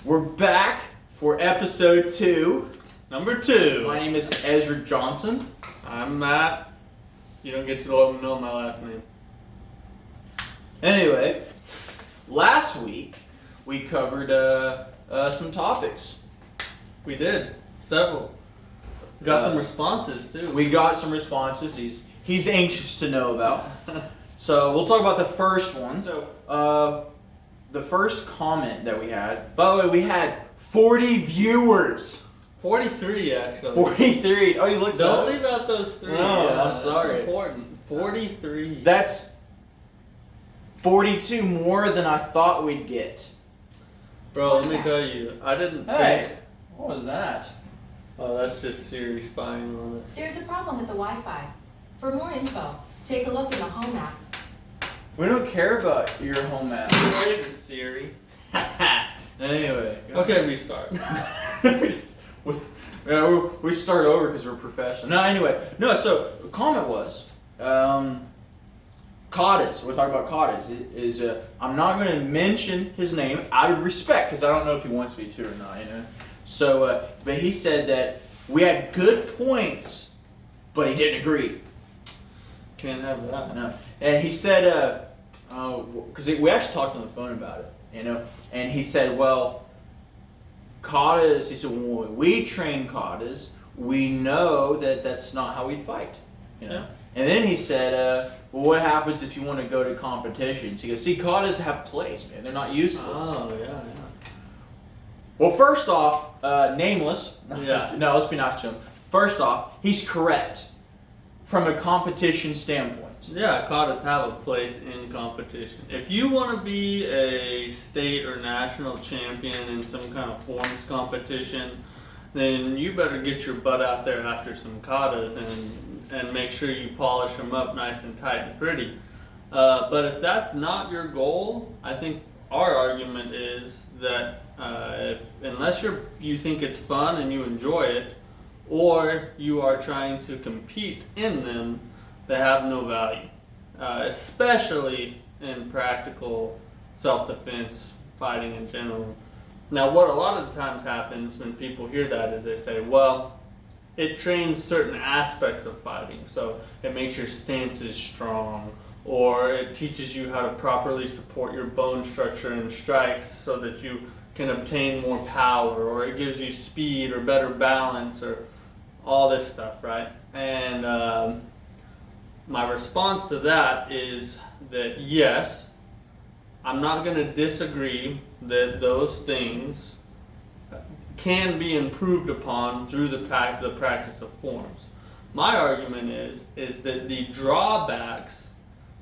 We're back for episode 2. Number 2. My name is Ezra Johnson. I'm Matt. You don't get to know my last name. Anyway, last week we covered some topics. We did. Several. Got some responses too. We got some responses he's anxious to know about. So we'll talk about the first one. So the first comment that we had, by the way, we had 40 viewers. 43 actually. 43. Oh, you looked Don't leave out those 3. No, I'm sorry. That's important. 43. That's 42 more than I thought we'd get. Bro, let me tell you, I didn't Hey, think. what was that? Oh, that's just Siri spying on us. There's a problem with the Wi-Fi. For more info, take a look in the Home app. We don't care about your home app. Siri to Siri. Anyway. Okay, restart. we start over because we're professional. No, anyway. No, so the comment was, Cottis. We'll talk about Cottis. I'm not going to mention his name out of respect because I don't know if he wants me to or not, you know. So, but he said that we had good points, but he didn't agree. Can't have that. No. And he said, because we actually talked on the phone about it, you know, and he said, well, Katas, he said, when we train Katas, we know that that's not how we'd fight, you know. Yeah. And then he said, well, what happens if you want to go to competitions? He goes, see, Katas have place, man. They're not useless. Oh, yeah. Well, first off, nameless. Yeah. No, let's be nice to him. First off, he's correct from a competition standpoint. Yeah, katas have a place in competition. If you want to be a state or national champion in some kind of forms competition, then you better get your butt out there after some katas and make sure you polish them up nice and tight and pretty. But if that's not your goal, I think our argument is that unless you think it's fun and you enjoy it, or you are trying to compete in them, they have no value, especially in practical self-defense fighting in general. Now, what a lot of the times happens when people hear that is they say, well, it trains certain aspects of fighting, so it makes your stances strong, or it teaches you how to properly support your bone structure in strikes so that you can obtain more power, or it gives you speed or better balance, or all this stuff, right? And my response to that is that yes, I'm not going to disagree that those things can be improved upon through the practice of forms. My argument is that the drawbacks,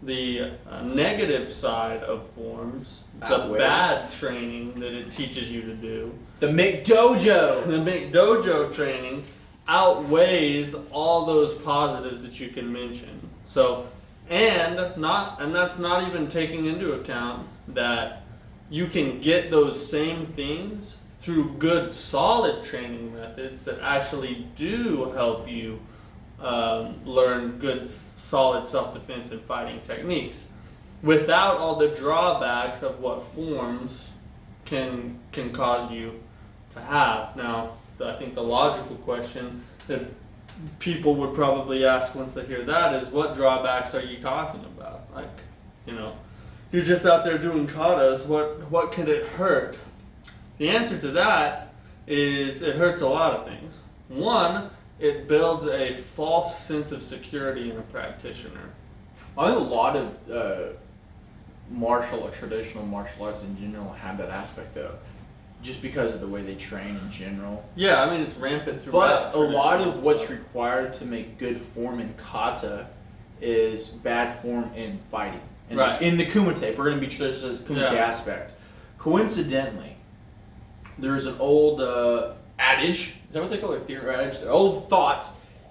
the negative side of forms, the bad training that it teaches you to do, The McDojo training outweighs all those positives that you can mention. So, and that's not even taking into account that you can get those same things through good, solid training methods that actually do help you learn good, solid self-defense and fighting techniques, without all the drawbacks of what forms can cause you to have. Now, I think the logical question that people would probably ask once they hear that is, what drawbacks are you talking about? Like, you know, you're just out there doing katas, what could it hurt? The answer to that is it hurts a lot of things. One, it builds a false sense of security in a practitioner. I think a lot of traditional martial arts in general have that aspect though, just because of the way they train in general. Yeah, I mean, it's rampant throughout. But a lot of what's required to make good form in kata is bad form in fighting. Right. In the kumite, if we're going to be traditional kumite aspect. Coincidentally, there's an old adage, is that what they call it? Theory adage? The old thought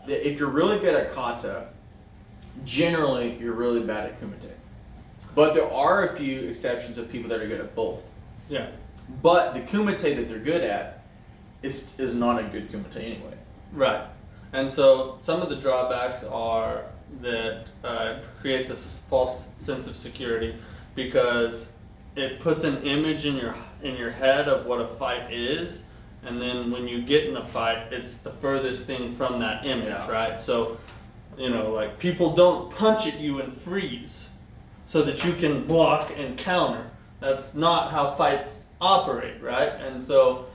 that if you're really good at kata, generally you're really bad at kumite. But there are a few exceptions of people that are good at both. Yeah. But the kumite that they're good at is not a good kumite anyway. Right. And so some of the drawbacks are that it creates a false sense of security because it puts an image in in your head of what a fight is, and then when you get in a fight, it's the furthest thing from that image, right? So, like people don't punch at you and freeze so that you can block and counter. That's not how fights operate, right? And so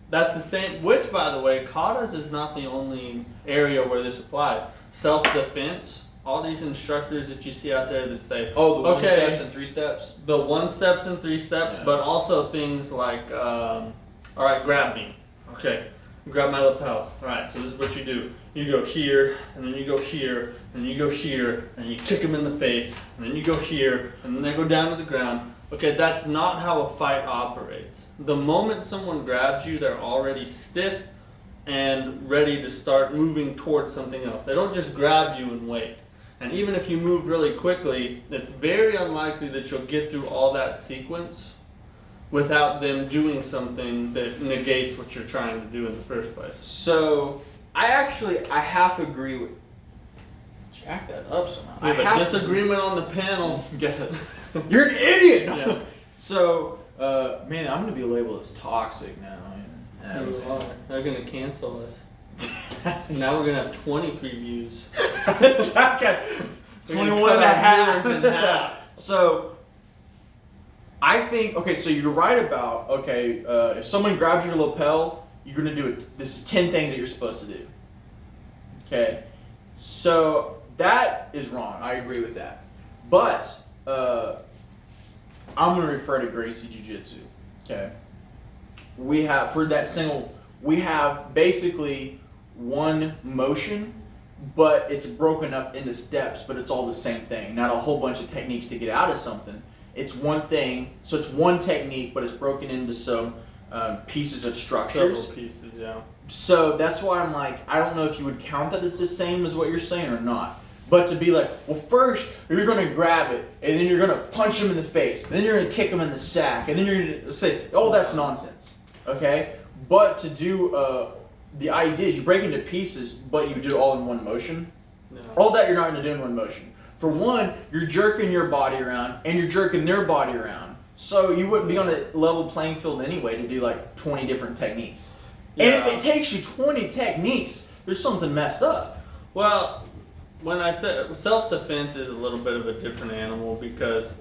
that's the same, which by the way, katas is not the only area where this applies. Self-defense, all these instructors that you see out there that say, oh, the 1 steps and 3 steps? The 1 steps and 3 steps, but also things like, all right, grab me. Okay, grab my lapel. All right, so this is what you do. You go here, and then you go here, and you go here, and you kick them in the face, and then you go here, and then they go down to the ground. Okay, that's not how a fight operates. The moment someone grabs you, they're already stiff and ready to start moving towards something else. They don't just grab you and wait. And even if you move really quickly, it's very unlikely that you'll get through all that sequence without them doing something that negates what you're trying to do in the first place. So, I have to agree with... Jack that up somehow. We have a disagreement on the panel. Get it. You're an idiot! Yeah. So, man, I'm going to be labeled as toxic now. They're going to cancel us. Now we're going to have 23 views. Jack got 21 and a half. In half. So, I think, okay, so you're right about, if someone grabs your lapel, you're going to do it. This is 10 things that you're supposed to do. Okay? So, that is wrong. I agree with that. But, I'm going to refer to Gracie Jiu-Jitsu. Okay? We have, for that single, we have basically one motion, but it's broken up into steps, but it's all the same thing. Not a whole bunch of techniques to get out of something. It's one thing, so it's one technique, but it's broken into some pieces of structures. Several pieces, yeah. So that's why I'm like, I don't know if you would count that as the same as what you're saying or not. But to be like, well, first you're going to grab it, and then you're going to punch him in the face, and then you're going to kick him in the sack, and then you're going to say, oh, that's nonsense. Okay? But to do, the idea is you break into pieces, but you do it all in one motion. No. All that you're not going to do in one motion. For one, you're jerking your body around, and you're jerking their body around. So you wouldn't be on a level playing field anyway to do like 20 different techniques. Yeah. And if it takes you 20 techniques, there's something messed up. Well, when I said self-defense is a little bit of a different animal because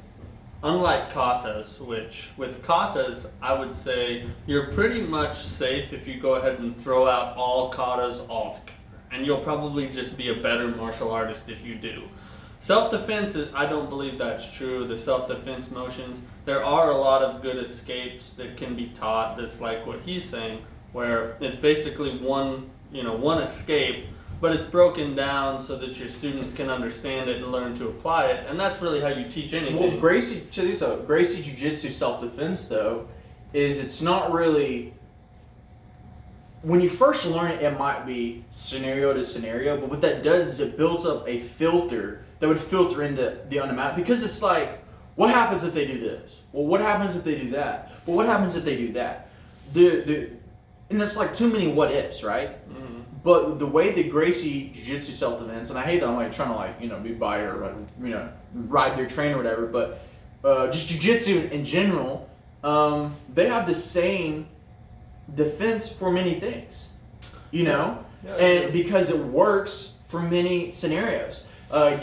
unlike katas, which with katas, I would say you're pretty much safe if you go ahead and throw out all katas altogether. And you'll probably just be a better martial artist if you do. Self-defense, I don't believe that's true. The self-defense motions, there are a lot of good escapes that can be taught. That's like what he's saying, where it's basically one escape, but it's broken down so that your students can understand it and learn to apply it. And that's really how you teach anything. Well, Gracie Jiu-Jitsu self-defense, though, is it's not really... When you first learn it, it might be scenario to scenario, but what that does is it builds up a filter that would filter into the unimaginable. Because it's like, what happens if they do this? Well, what happens if they do that? Well, what happens if they do that? And it's like too many what ifs, right? Mm-hmm. But the way the Gracie Jiu-Jitsu self-defense, and I hate that I'm like trying to be by or ride their train or whatever, but just Jiu-Jitsu in general, they have the same defense for many things, and because it works for many scenarios.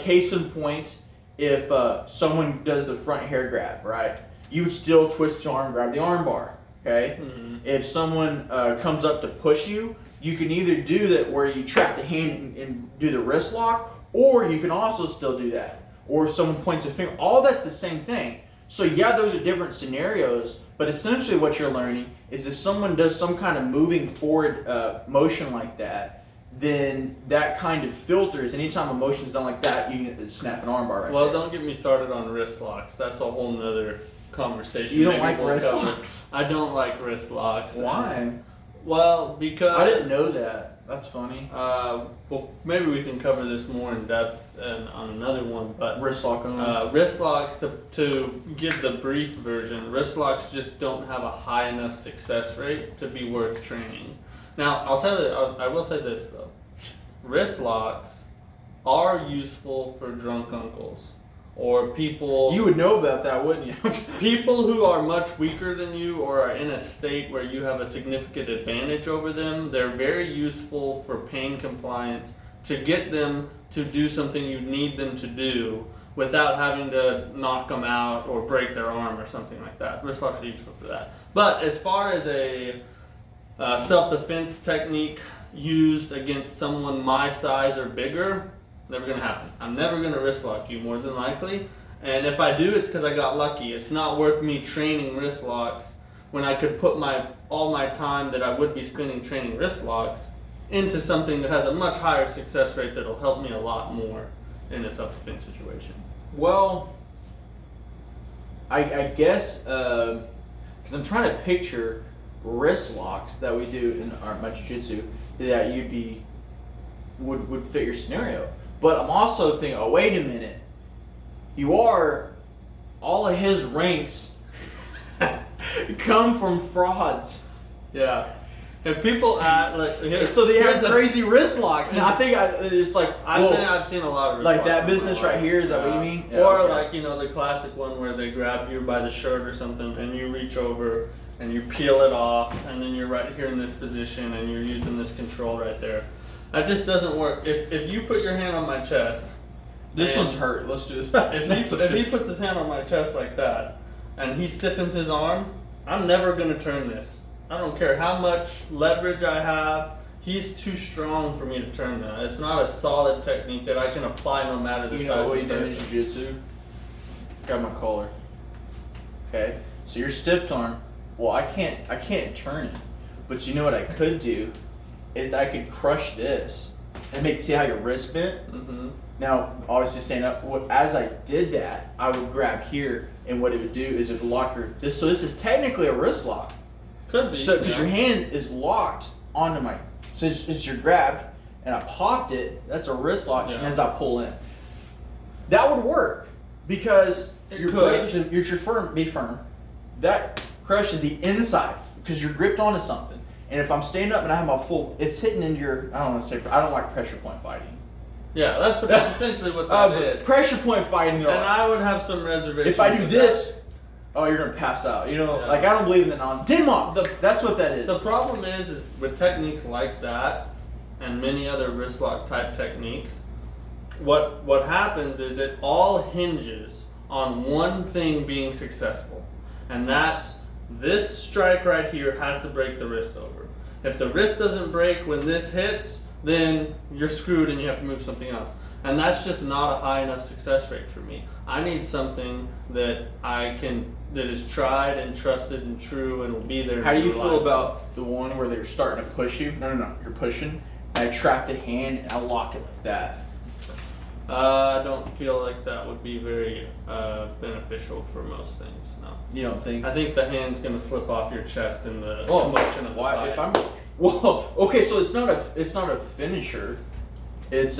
Case in point, if someone does the front hair grab, right, you still twist your arm, grab the arm bar. Okay. Mm-hmm. If someone comes up to push you, you can either do that where you trap the hand and do the wrist lock, or you can also still do that. Or if someone points a finger, all that's the same thing. So yeah, those are different scenarios, but essentially what you're learning is if someone does some kind of moving forward motion like that, then that kind of filters. Anytime a motion is done like that, you can snap an armbar right Well, there. don't get me started on wrist locks. That's a whole nother conversation. You don't like wrist locks? I don't like wrist locks. Why? Well, because... I didn't know that. That's funny. Well, maybe we can cover this more in depth on another one, but Wrist lock only. wrist locks, to give the brief version, wrist locks just don't have a high enough success rate to be worth training. Now, I will say this though, wrist locks are useful for drunk uncles. or people. You would know about that, wouldn't you? People who are much weaker than you or are in a state where you have a significant advantage over them, they're very useful for pain compliance to get them to do something you need them to do without having to knock them out or break their arm or something like that. Wrist locks are useful for that. But as far as a self-defense technique used against someone my size or bigger, never gonna happen. I'm never gonna wrist lock you, more than likely. And if I do, it's because I got lucky. It's not worth me training wrist locks when I could put all my time that I would be spending training wrist locks into something that has a much higher success rate that'll help me a lot more in a self-defense situation. Well, I guess because I'm trying to picture wrist locks that we do in my jiu-jitsu that would fit your scenario. But I'm also thinking, oh wait a minute, all of his ranks come from frauds. Yeah. If people So they have crazy wrist locks. Now I think it's like I've seen a lot of wrist like locks that business right here. Is that what you mean? Yeah, or okay. like the classic one where they grab you by the shirt or something and you reach over and you peel it off and then you're right here in this position and you're using this control right there. That just doesn't work. If you put your hand on my chest, This one's hurt. Let's do this. if he puts his hand on my chest like that and he stiffens his arm, I'm never gonna turn this. I don't care how much leverage I have. He's too strong for me to turn that. It's not a solid technique that I can apply no matter the You size know what of you the do in person. jiu-jitsu? Got my collar. Okay, so you're stiff arm. Well, I can't turn it, but you know what I could do is I could crush this and see how your wrist bent. Mm-hmm. Now, obviously, stand up. As I did that, I would grab here, and what it would do is it would lock this. So this is technically a wrist lock. Could be. So because your hand is locked onto my, so it's your grabbed, and I popped it. That's a wrist lock, Yeah. and as I pull in, that would work because you're firm. Be firm. That crushes the inside because you're gripped onto something. And if I'm standing up and I have my full, it's hitting into your. I don't want to say. I don't like pressure point fighting. Yeah, that's essentially what that is. Pressure point fighting. And I would have some reservations. If I do with this, oh, you're gonna pass out. You know, Yeah. like I don't believe in the that's what that is. The problem is with techniques like that and many other wrist lock type techniques, what happens is it all hinges on one thing being successful. And that's this strike right here has to break the wrist over. If the wrist doesn't break when this hits, then you're screwed and you have to move something else. And that's just not a high enough success rate for me. I need something that that is tried and trusted and true and will be there. How do you feel about the one where they're starting to push you? No, you're pushing. And I trap the hand and I lock it like that. I don't feel like that would be very beneficial for most things. No. You don't think? I think the hand's gonna slip off your chest in the commotion of the why? fight. If I'm okay, so it's not a finisher. It's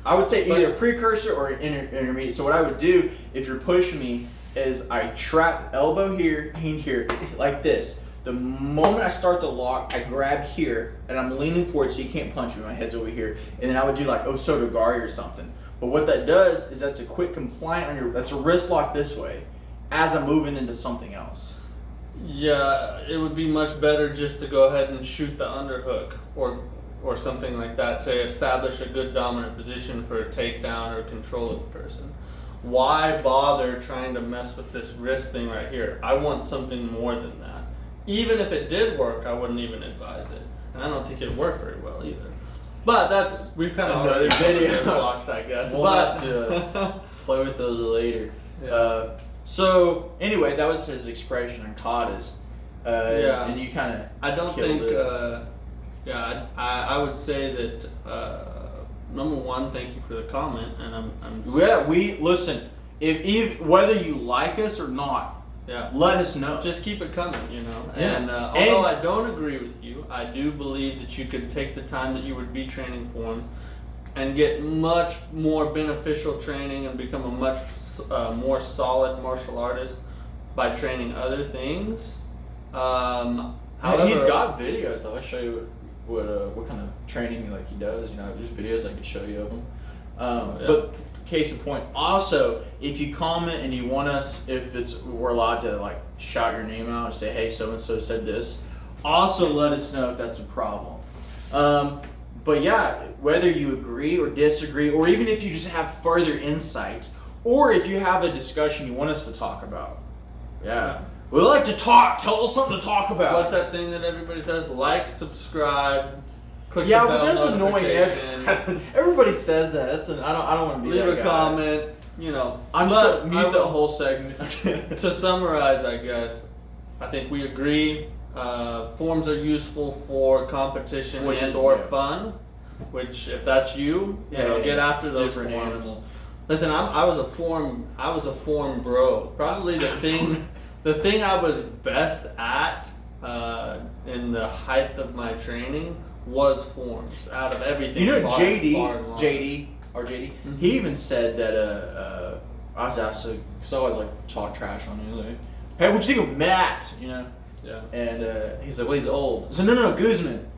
I would say either a precursor or an intermediate. So what I would do if you're pushing me is I trap elbow here, hand here, like this. The moment I start the lock, I grab here and I'm leaning forward so you can't punch me. My head's over here, and then I would do like Osotogari or something. But what that does is that's a quick compliant that's a wrist lock this way, as I'm moving into something else. Yeah, it would be much better just to go ahead and shoot the underhook or something like that to establish a good dominant position for a takedown or control of the person. Why bother trying to mess with this wrist thing right here? I want something more than that. Even if it did work, I wouldn't even advise it. And I don't think it'd work very well either. But we've kind of Another video. locks, I guess. We'll have to play with those later. Yeah. So anyway, that was his expression on katas. Yeah. And you kind of. I don't think. I would say that. Number one, thank you for the comment, and I'm. Yeah, we listen. If whether you like us or not, Yeah. let us know. Just keep it coming, you know. Yeah. And although I don't agree with you, I do believe that you could take the time that you would be training forms and get much more beneficial training and become a much more solid martial artist by training other things. However, he's got videos. I'll show you what kind of training like he does. You know, there's videos I could show you of him. Yeah. But case in point. Also, if you comment and you want us, we're allowed to like shout your name out and say, hey, so and so said this. Also, let us know if that's a problem. But yeah, whether you agree or disagree, or even if you just have further insights, or if you have a discussion you want us to talk about. Yeah. We like to talk. Tell us something to talk about. What's that thing that everybody says? Like, subscribe, click yeah, the bell but that's annoying. notification. Everybody says that. I don't want to be Leave that a guy. comment. You know. I'm but just mute the whole segment. To summarize, I guess, I think we agree. Forms are useful for competition or fun. Which, if that's you, get after those different forms. animal. Listen, I was a form bro. Probably the thing I was best at in the height of my training was forms. Out of everything, You know, bar, JD, Mm-hmm. he even said that I was asked to, because I always like talk trash on him. Like, hey, what you think of Matt? You know, Yeah. and he's like, well, he's old. I said, no, Guzman.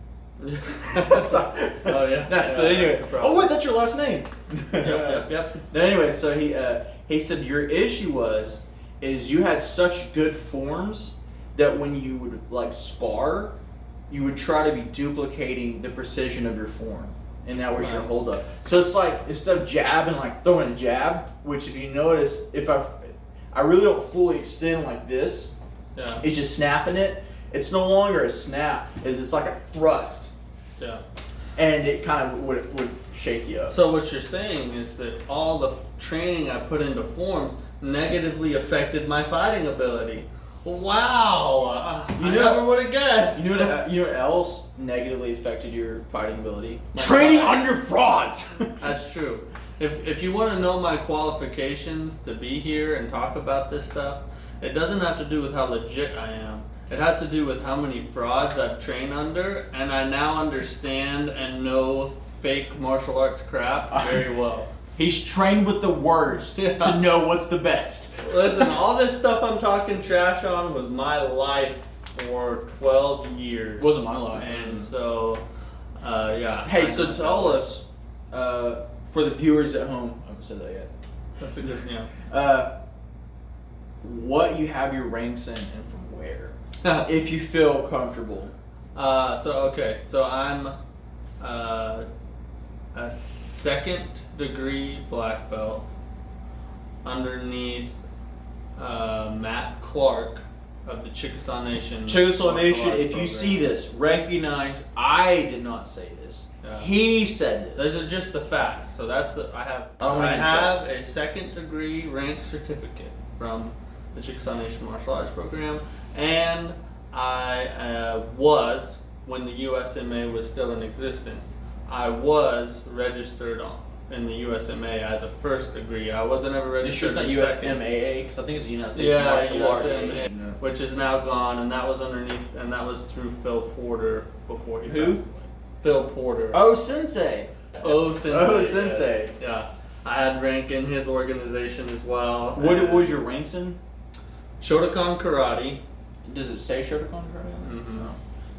Oh yeah. Nah, so anyway, oh wait, that's your last name. Yep. Anyway, so he said your issue is you had such good forms that when you would like spar, you would try to be duplicating the precision of your form, and that was your holdup. So it's like instead of jabbing, like throwing a jab, which if you notice, if I really don't fully extend like this, it's just snapping it. It's no longer a snap; it's like a thrust. Yeah. And it kind of would shake you up. So what you're saying is that all the training I put into forms negatively affected my fighting ability. Wow! I never would have guessed. You know what else negatively affected your fighting ability? My Training fight. under frauds. That's true. If you want to know my qualifications to be here and talk about this stuff, it doesn't have to do with how legit I am. It has to do with how many frauds I've trained under, and I now understand and know fake martial arts crap very well. He's trained with the worst to know what's the best. Listen, all this stuff I'm talking trash on was my life for 12 years. Wasn't my life. And so, yeah. Hey, so tell us, for the viewers at home, I haven't said that yet. That's a good, what you have your ranks in and from where, if you feel comfortable. So I'm a second degree black belt underneath Matt Clark of the Chickasaw Nation. Chickasaw Nation, if you program. see this, recognize I did not say this. Yeah. He said this. Those are just the facts. So that's I have I have a second degree rank certificate from the Chickasaw Nation martial arts program, and I was, when the USMA was still in existence, I was registered in the USMA as a first degree. I wasn't ever It's registered. just not as second. USMA, because I think it's the United States Yeah, Martial Arts. USMA, which is now gone, and that was underneath, and that was through Phil Porter before he Who? passed away. Phil Porter. Oh, Sensei. Sensei. Oh, Sensei. Yeah, I had rank in his organization as well. What was your ranks in? Shotokan Karate. Does it say Shotokan Karate? Mm-hmm.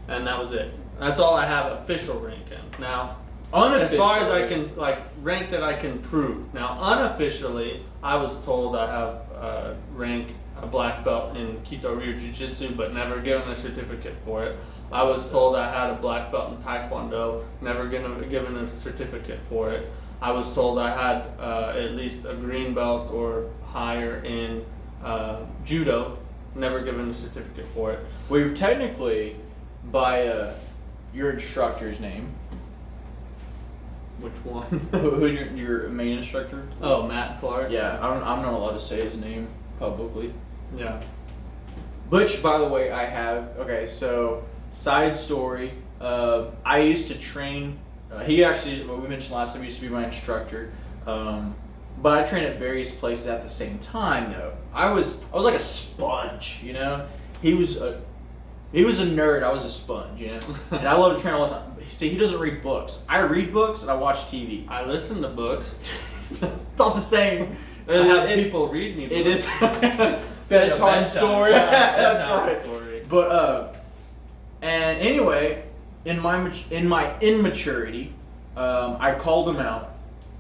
And that was it. That's all I have official rank in. Now, Unofficially. as far as I can, rank that I can prove. Now, unofficially, I was told I have rank a black belt in Kito Ryu Jiu-Jitsu, but never given a certificate for it. I was told I had a black belt in Taekwondo, never given a certificate for it. I was told I had at least a green belt or higher in Judo, never given a certificate for it. Well, you're technically, by your instructor's name. Which one? Who's your main instructor? Oh, Matt Clark? Yeah, I'm not allowed to say his name publicly. Yeah. Which, by the way, I have. Okay, so side story. I used to train. He actually, what we mentioned last time, he used to be my instructor. But I trained at various places at the same time. Though I was like a sponge, you know. He was a nerd. I was a sponge, you know. And I love to train all the time. See, he doesn't read books. I read books and I watch TV. I listen to books. It's not the same. I have people read me books. It is bedtime story. That's right. Story. But and anyway, in my immaturity, I called him out,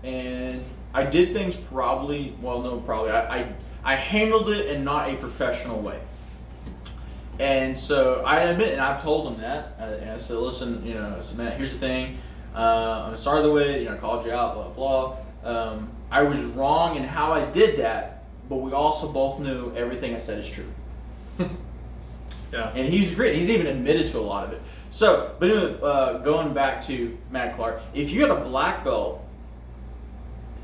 and I did things probably. Well, no, probably. I handled it in not a professional way. And so I admit, and I've told him that. And I said, listen, I said, man, here's the thing. I'm sorry the way, I called you out, blah, blah. I was wrong in how I did that, but we also both knew everything I said is true. Yeah. And he's great. He's even admitted to a lot of it. So, but anyway, going back to Matt Clark, if you got a black belt,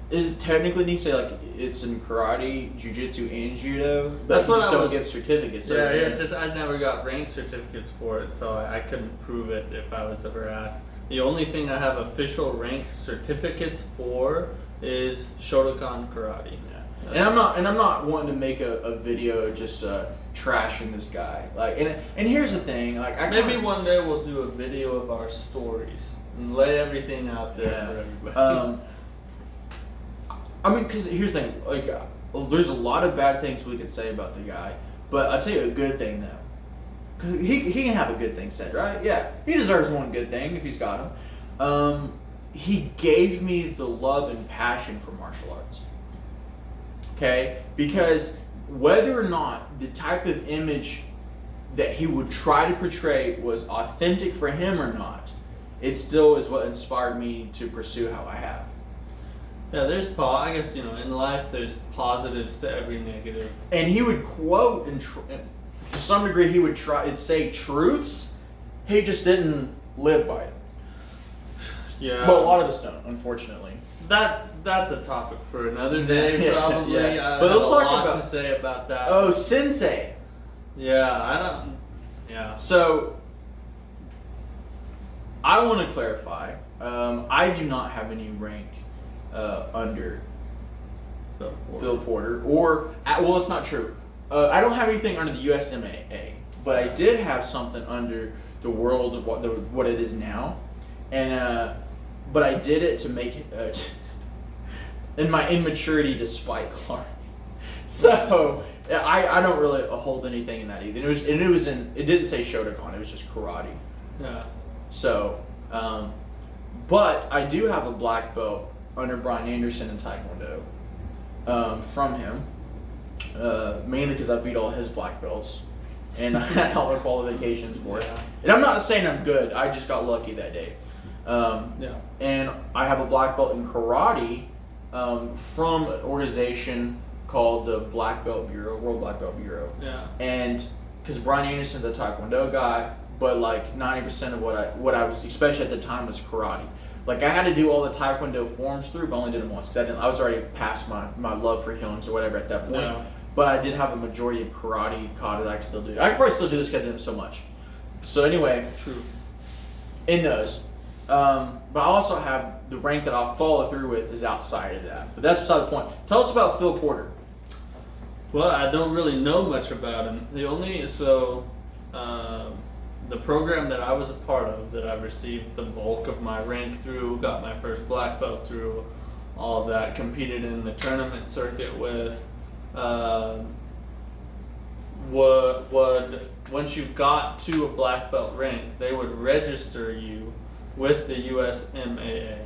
is it technically, you say like it's in karate, jiu-jitsu, and judo? But That's you what just I don't was- get certificates. So Just I never got rank certificates for it, so I couldn't prove it if I was ever asked. The only thing I have official rank certificates for is Shotokan Karate. Yeah. And I'm not wanting to make a video just trashing this guy. Like, and here's the thing, like Maybe one day we'll do a video of our stories and lay everything out there for everybody. I mean, because here's the thing, like, there's a lot of bad things we could say about the guy, but I'll tell you a good thing though. Because he can have a good thing said, right? Yeah, he deserves one good thing if he's got him. He gave me the love and passion for martial arts. Okay? Because whether or not the type of image that he would try to portray was authentic for him or not, it still is what inspired me to pursue how I have. Yeah, I guess, in life there's positives to every negative. And he would quote, and to some degree he would say truths, he just didn't live by it. Yeah. But a lot of us don't, unfortunately. That's a topic for another day, Yeah, probably. yeah. I But have let's a talk lot about- to say about that. Oh, sensei. Yeah, Yeah. So, I want to clarify, I do not have any rank under Phil Porter, well, it's not true. I don't have anything under the USMAA, but I did have something under the world of what it is now, and but I did it to make it in my immaturity to spite Clark. So I don't really hold anything in that either. It didn't say Shotokan, it was just karate. Yeah. So, but I do have a black belt under Brian Anderson in Taekwondo from him, mainly because I beat all his black belts and I had all the qualifications for it. Yeah. And I'm not saying I'm good, I just got lucky that day. Yeah. And I have a black belt in karate from an organization called the Black Belt Bureau, World Black Belt Bureau. Yeah. And because Brian Anderson's a Taekwondo guy, but like 90% of what I was, especially at the time, was karate. Like I had to do all the Taekwondo forms through, but only did them once because I was already past my love for healings or whatever at that point. Yeah. But I did have a majority of karate, kata that I can still do. I could probably still do this because I did them so much. So anyway, True. in those. But I also have the rank that I'll follow through with is outside of that. But that's beside the point. Tell us about Phil Porter. Well, I don't really know much about him. The program that I was a part of, that I received the bulk of my rank through, got my first black belt through, all of that, competed in the tournament circuit with, once you got to a black belt rank, they would register you with the USMAA.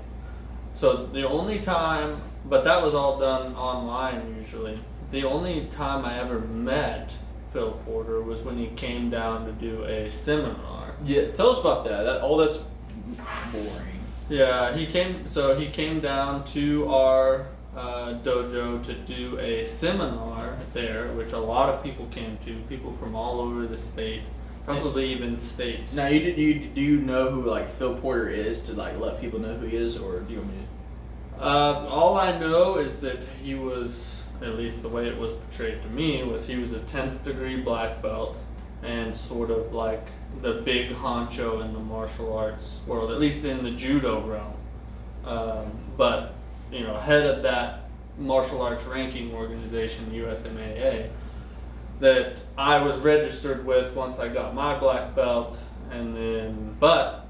So the only time, but that was all done online usually. The only time I ever met Phil Porter was when he came down to do a seminar. Yeah, tell us about that. That's boring. Yeah, he came down to our dojo to do a seminar there, which a lot of people came to, people from all over the state, probably even states. Now, do you know who like Phil Porter is to like let people know who he is, or do you want me to? All I know is that he was, at least the way it was portrayed to me, was he was a 10th degree black belt and sort of like the big honcho in the martial arts world, at least in the judo realm. But, head of that martial arts ranking organization, USMAA, that I was registered with once I got my black belt, but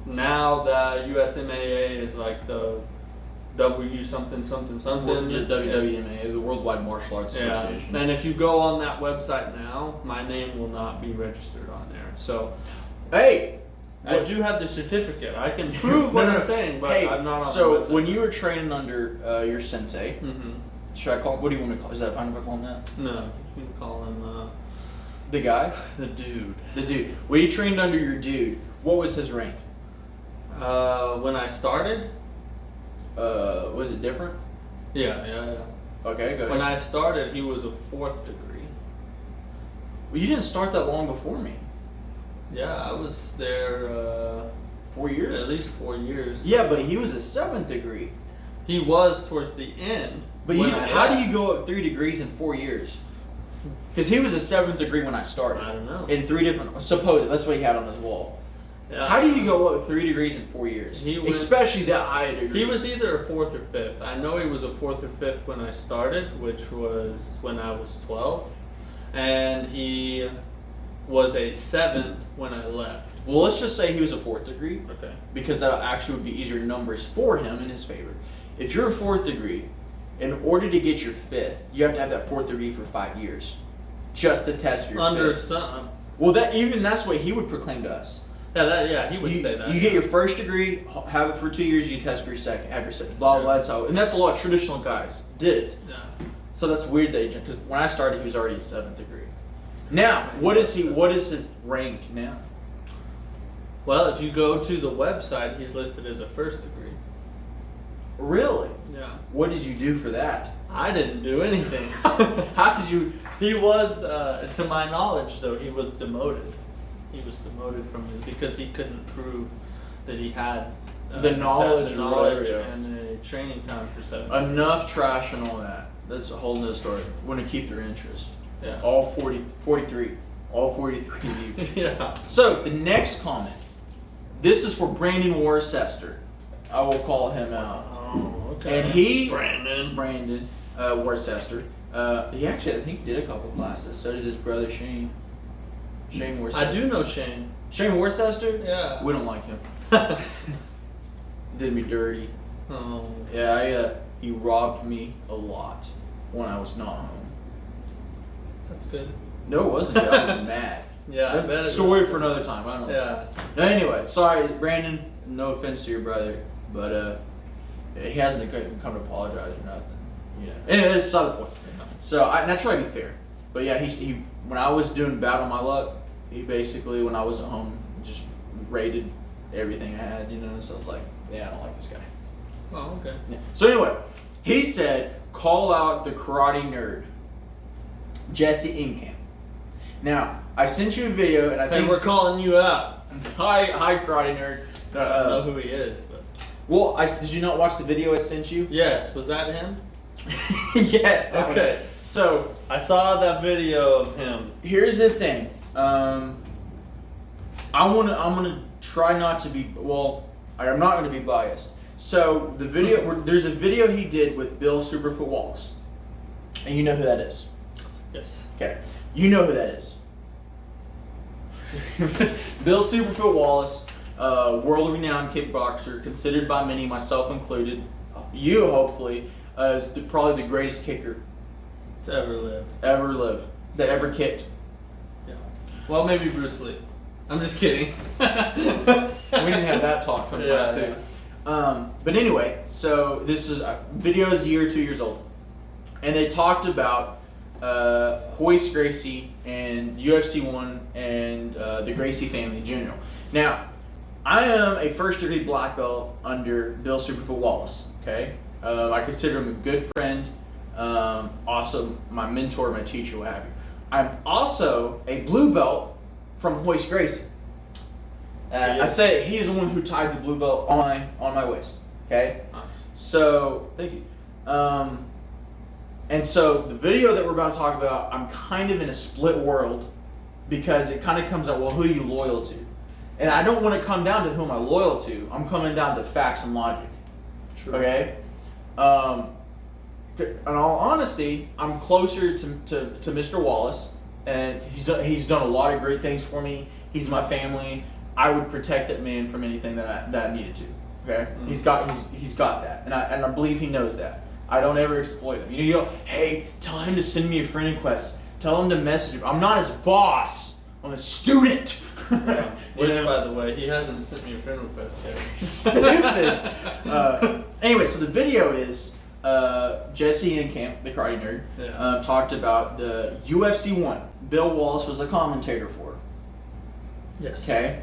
now the USMAA is like the W something. The WWMA, the Worldwide Martial Arts Association. And if you go on that website now, my name will not be registered on there. So, Hey, I do have the certificate. I can prove what I'm saying, but hey, I'm not on so the website. when you were training under your sensei, Mm-hmm. should I call? What do you want to call? Is that fine if I call him that? No, you can call him The guy, the dude. the dude. When you trained under your dude, what was his rank? When I started, Was it different? yeah. Okay, go ahead. When I started, he was a 4th degree. Well, you didn't start that long before me. Yeah, I was there 4 years. at least 4 years. Yeah, but he was a 7th degree. He was towards the end. But when you, I how do left. you go up 3 degrees in 4 years? Because he was a 7th degree when I started. I don't know. In 3 different, supposedly, that's what he had on his wall. Yeah. How do you go up 3 degrees in 4 years? He went- Especially that high degree. He was either a 4th or 5th. I know he was a 4th or 5th when I started, which was when I was 12. And he was a 7th when I left. Well, let's just say he was a 4th degree, Okay. because that actually would be easier numbers for him in his favor. If you're a 4th degree, in order to get your 5th, you have to have that 4th degree for 5 years, just to test for your Under 5th. some. Well, that's what he would proclaim to us. Yeah, he would You, say that. you get your 1st degree, have it for 2 years, you test for your 2nd, have your 2nd, blah, blah, that's how, and that's a lot of traditional guys did it. Yeah. So that's weird that because when I started, he was already a 7th degree. Now, what is his rank now? Well, if you go to the website, he's listed as a 1st degree. Really? Yeah. What did you do for that? I didn't do anything. How did you? He was, to my knowledge, though, he was demoted. He was demoted from his because he couldn't prove that he had The knowledge the or knowledge whatever, yeah. and the training time for 7 Enough trash and all that. That's a whole nother story. Want to keep their interest. Yeah. All 43. All 43 of you. Yeah. So, the next comment. This is for Brandon Worcester. I will call him out. Oh, okay. And he... Brandon. Worcester. He actually, I think he did a couple classes. So did his brother Shane. Shane Worcester. I do know Shane. Shane Worcester? Yeah. We don't like him. Did me dirty. Oh. Yeah, he robbed me a lot when I was not home. That's good. No, it wasn't. I was mad. Yeah, I bet it Story was. for another time. I don't know. Yeah. No, anyway, sorry, Brandon. No offense to your brother, but he hasn't come to apologize or nothing. You know. Anyway, that's beside the point. So I try to be fair, but yeah, he when I was doing bad on my luck, he basically when I was at home just raided everything I had. You know, so I was like, yeah, I don't like this guy. Oh, okay. Yeah. So anyway, he said, call out the karate nerd, Jesse Ingham. Now, I sent you a video, and I Hey, think we're calling you out. hi karate nerd. I don't know who he is, but Well, did you not watch the video I sent you? yes, was that him? Yes. that one. Okay. So I saw that video of him. here's the thing. I'm gonna try not to be. Well, I'm not gonna be biased. So the video, there's a video he did with Bill Superfoot Wallace, and you know who that is. Yes. Okay, you know who that is. Bill Superfoot Wallace, world-renowned kickboxer, considered by many, myself included, you hopefully, as probably the greatest kicker To ever live. ever lived, that ever kicked. Yeah. Well, maybe Bruce Lee. I'm just kidding. We didn't have that talk sometime Yeah, too. But anyway, so this is video is a year or 2 years old, and they talked about Royce Gracie and UFC 1 and the Gracie family in general. Now, I am a first-degree black belt under Bill Superfoot Wallace. Okay, I consider him a good friend, also my mentor, my teacher, what have you. I'm also a blue belt from Royce Gracie. I say he's the one who tied the blue belt on my waist. Okay. Nice. So thank you. And so the video that we're about to talk about, I'm kind of in a split world because it kind of comes out, well, who are you loyal to? And I don't want to come down to who am I loyal to. I'm coming down to facts and logic. True. Okay. In all honesty, I'm closer to Mr. Wallace, and he's done a lot of great things for me. He's my family. I would protect that man from anything that I needed to. Okay, Mm-hmm. he's got that, and I believe he knows that. I don't ever exploit him. You go, hey, tell him to send me a friend request. Tell him to message him. I'm not his boss. I'm a student. Yeah. You Which, know? by the way, he hasn't sent me a friend request yet. Stupid. Anyway, so the video is Jesse Camp, the karate nerd, Yeah. talked about the UFC 1. Bill Wallace was a commentator for it. Yes. Okay?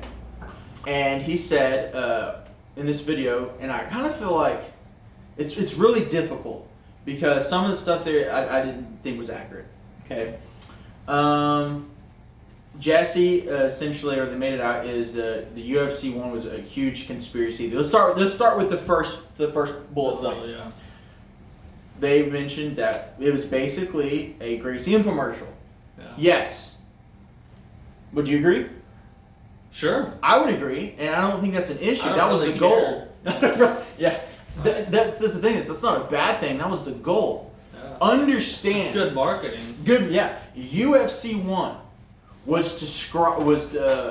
And he said in this video, and I kind of feel like it's really difficult because some of the stuff there I didn't think was accurate. Okay? Jesse essentially, or they made it out, is the UFC 1 was a huge conspiracy. Let's start with the first bullet point. Yeah. They mentioned that it was basically a Gracie infomercial. Yeah. Yes. Would you agree? Sure. I would agree, and I don't think that's an issue. I don't That was really the goal. Yeah, that's the thing. That's not a bad thing. That was the goal. Yeah. Understand. It's good marketing. Good. Yeah. UFC 1 was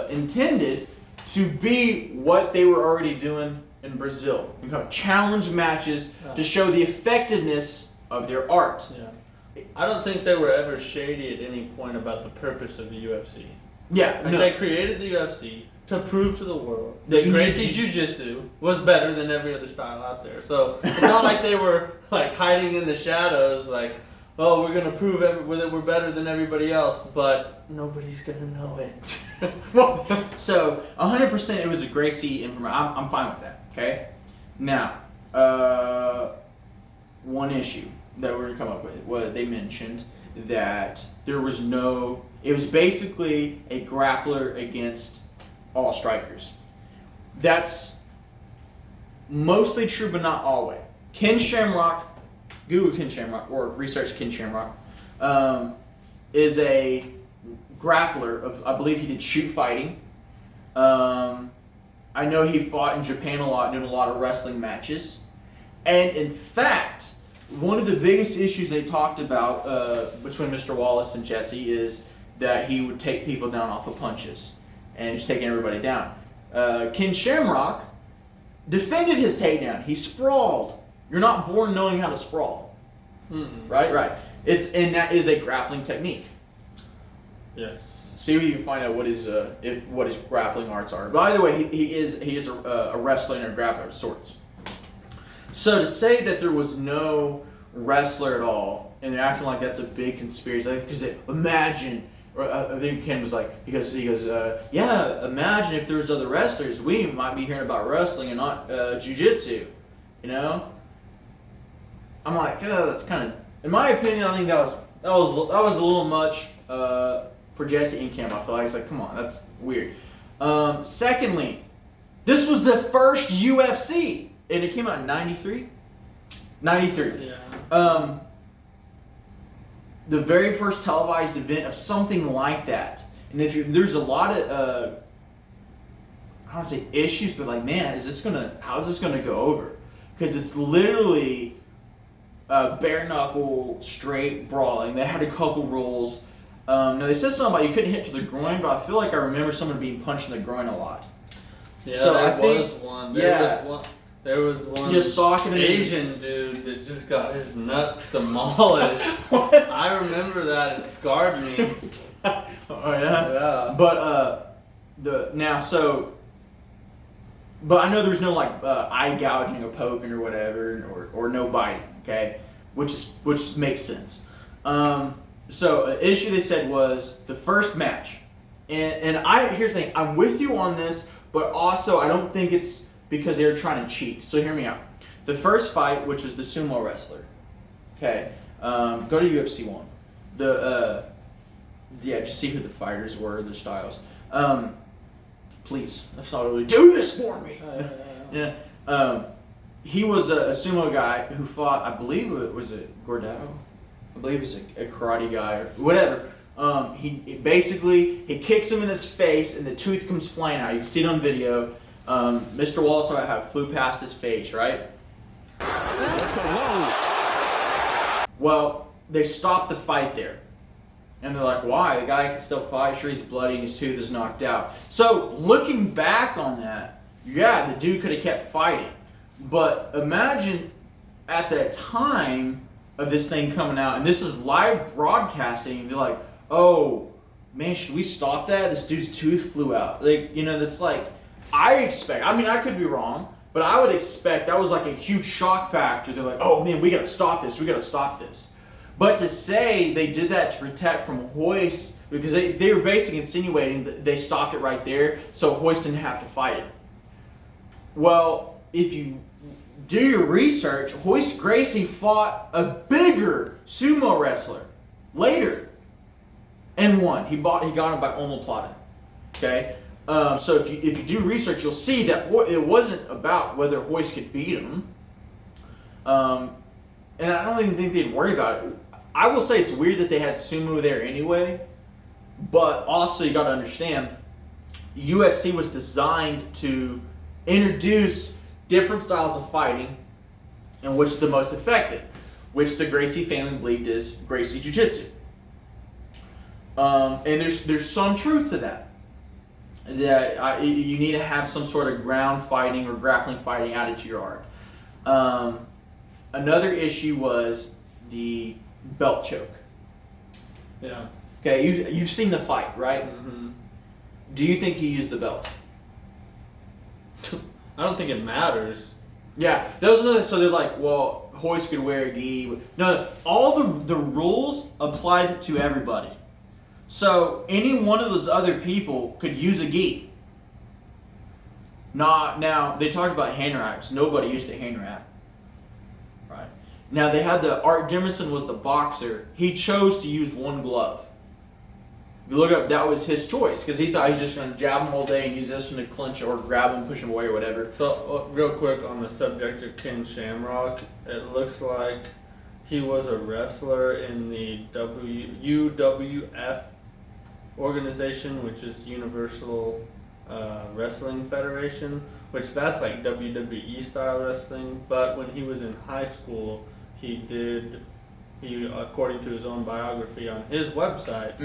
intended to be what they were already doing in Brazil. You know, challenge matches to show the effectiveness of their art. Yeah. I don't think they were ever shady at any point about the purpose of the UFC. Yeah. Like No. they created the UFC to prove to the world That that you need Gracie to- Jiu-Jitsu was better than every other style out there. So it's not like they were like hiding in the shadows, like, oh, we're gonna prove that we're better than everybody else, but nobody's gonna know it. Well, so 100% it was a Gracie information. I'm fine with that. Okay. Now, one issue that we're gonna come up with was they mentioned that there was no. It was basically a grappler against all strikers. That's mostly true, but not always. Ken Shamrock, Google Ken Shamrock or research Ken Shamrock, is a grappler of, I believe he did shoot fighting. I know he fought in Japan a lot, doing a lot of wrestling matches. And in fact, one of the biggest issues they talked about between Mr. Wallace and Jesse is that he would take people down off of punches and just taking everybody down. Ken Shamrock defended his takedown. He sprawled. You're not born knowing how to sprawl. Mm-mm. Right. And that is a grappling technique. Yes. See if you can find out what his grappling arts are. By the way, he is a wrestler and a grappler of sorts. So to say that there was no wrestler at all, and they're acting like that's a big conspiracy, because they imagine. Or I think Ken was like, he goes, yeah, imagine if there was other wrestlers, we might be hearing about wrestling and not jiu-jitsu, you know? I'm like, that's kind of, in my opinion, I think that was a little much for Jesse Camp. I feel like it's like, come on, that's weird. Secondly, this was the first UFC, and it came out in 93. Yeah. The very first televised event of something like that. And there's a lot of I don't want to say issues, but like, man, how's this gonna go over? Because it's literally bare knuckle, straight brawling. They had a couple rules. Now they said something about you couldn't hit to the groin, but I feel like I remember someone being punched in the groin a lot. Yeah, So there I think- was one. There was one Just socking him in. Asian dude that just got his nuts demolished. What? I remember that. It scarred me. Oh yeah. Yeah. But but I know there's no like eye gouging or poking or whatever, or no biting. Okay, which makes sense. So an issue they said was the first match, and here's the thing. I'm with you on this, but also I don't think it's because they were trying to cheat. So hear me out. The first fight, which was the sumo wrestler. Okay, go to UFC 1. Just see who the fighters were, their styles. Please, that's not really do this for me. Yeah. He was a sumo guy who fought. I believe was it Gordao. I believe he's a karate guy or whatever. He kicks him in his face and the tooth comes flying out. You can see it on video. Mr. Wallace flew past his face, right? Let's go low. Well, they stopped the fight there. And they're like, why? The guy can still fight. Sure, he's bloody and his tooth is knocked out. So, looking back on that, yeah, the dude could have kept fighting. But imagine at that time of this thing coming out, and this is live broadcasting, they're like, oh, man, should we stop that? This dude's tooth flew out. Like, that's like, I expect, I could be wrong, but I would expect that was like a huge shock factor. They're like, oh man, we gotta stop this. But to say they did that to protect from Royce, because they were basically insinuating that they stopped it right there so Royce didn't have to fight it. Well, if you do your research, Royce Gracie fought a bigger sumo wrestler later and won. He got him by omoplata. Okay? So if you do research, you'll see that it wasn't about whether Royce could beat him. And I don't even think they'd worry about it. I will say it's weird that they had sumo there anyway, but also you got to understand, UFC was designed to introduce different styles of fighting, and which is the most effective, which the Gracie family believed is Gracie Jiu-Jitsu. And there's some truth to that. That you need to have some sort of ground fighting or grappling fighting added to your art. Another issue was the belt choke. Yeah. Okay, you've seen the fight, right? Mm-hmm. Do you think he used the belt? I don't think it matters. Yeah, that was another. So they're like, well, Royce could wear a gi. No, all the rules applied to everybody. So any one of those other people could use a gi. Now they talked about hand wraps. Nobody used a hand wrap. Right. Now they had Art Jemison was the boxer. He chose to use one glove. If you look up, that was his choice because he thought he was just going to jab him all day and use this one to clinch or grab him, push him away or whatever. So real quick on the subject of Ken Shamrock, it looks like he was a wrestler in the UWF organization, which is Universal Wrestling Federation, which that's like WWE style wrestling. But when he was in high school, he according to his own biography on his website,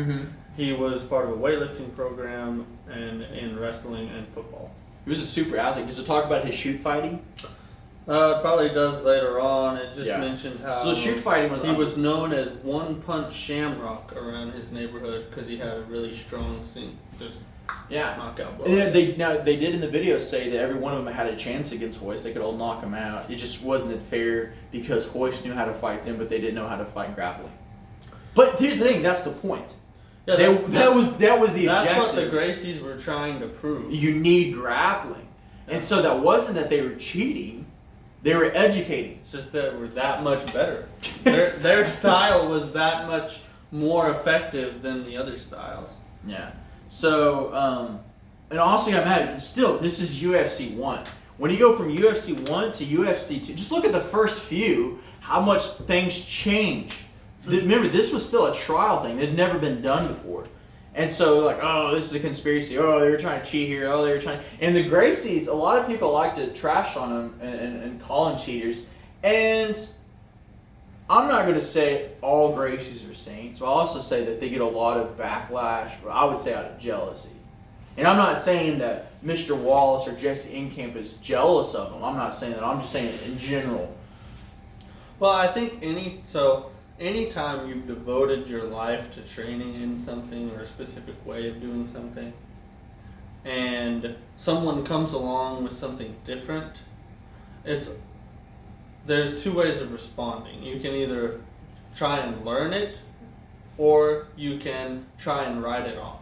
he was part of a weightlifting program and in wrestling and football. He was a super athlete. Does it talk about his shoot fighting? It probably does later on. It just mentioned how so shoot fighting was he was known as One Punch Shamrock around his neighborhood because he had a really strong knockout blow. Yeah, they did in the video say that every one of them had a chance against Royce. They could all knock him out. It just wasn't fair because Royce knew how to fight them, but they didn't know how to fight grappling. But here's the thing: that's the point. Yeah, that was the objective. That's what the Gracies were trying to prove. You need grappling, and so that wasn't that they were cheating; they were educating. It's just that we're that much better. Their style was that much more effective than the other styles. Yeah. So, and also, I'm mad. Still, this is UFC 1. When you go from UFC 1 to UFC 2, just look at the first few. How much things change. Remember, this was still a trial thing. It had never been done before. And so, like, oh, this is a conspiracy. Oh, they were trying to cheat here. Oh, they were trying. And the Gracies, a lot of people like to trash on them and call them cheaters. And I'm not going to say all Gracies are saints, but I'll also say that they get a lot of backlash, I would say out of jealousy. And I'm not saying that Mr. Wallace or Jesse Inkamp is jealous of them. I'm not saying that. I'm just saying it in general. Well, I think anytime you've devoted your life to training in something or a specific way of doing something, and someone comes along with something different, there's two ways of responding. You can either try and learn it, or you can try and write it off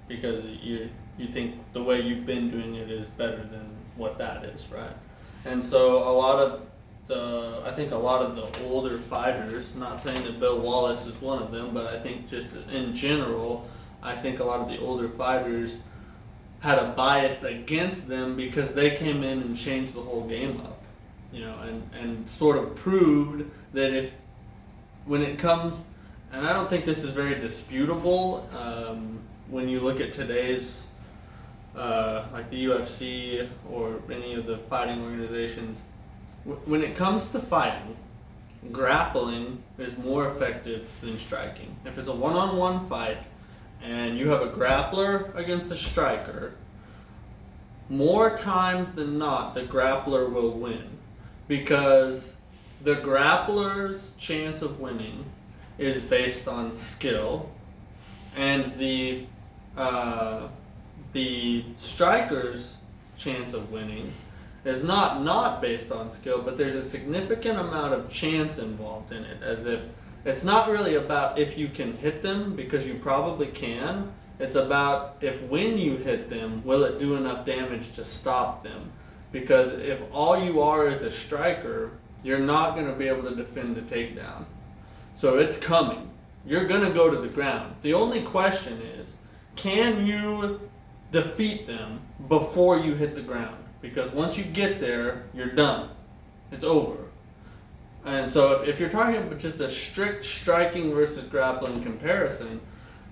because you think the way you've been doing it is better than what that is, right? And so I think a lot of the older fighters, not saying that Bill Wallace is one of them, but I think just in general, I think a lot of the older fighters had a bias against them because they came in and changed the whole game up. And sort of proved that when it comes, and I don't think this is very disputable, when you look at today's, like the UFC or any of the fighting organizations, when it comes to fighting, grappling is more effective than striking. If it's a one-on-one fight and you have a grappler against a striker, more times than not, the grappler will win. Because the grappler's chance of winning is based on skill And the striker's chance of winning is not based on skill, but there's a significant amount of chance involved in it, as if it's not really about if you can hit them, because you probably can. It's about if when you hit them, will it do enough damage to stop them? Because if all you are is a striker, you're not going to be able to defend the takedown. So it's coming. You're going to go to the ground. The only question is, can you defeat them before you hit the ground? Because once you get there, you're done. It's over. And so if you're talking about just a strict striking versus grappling comparison,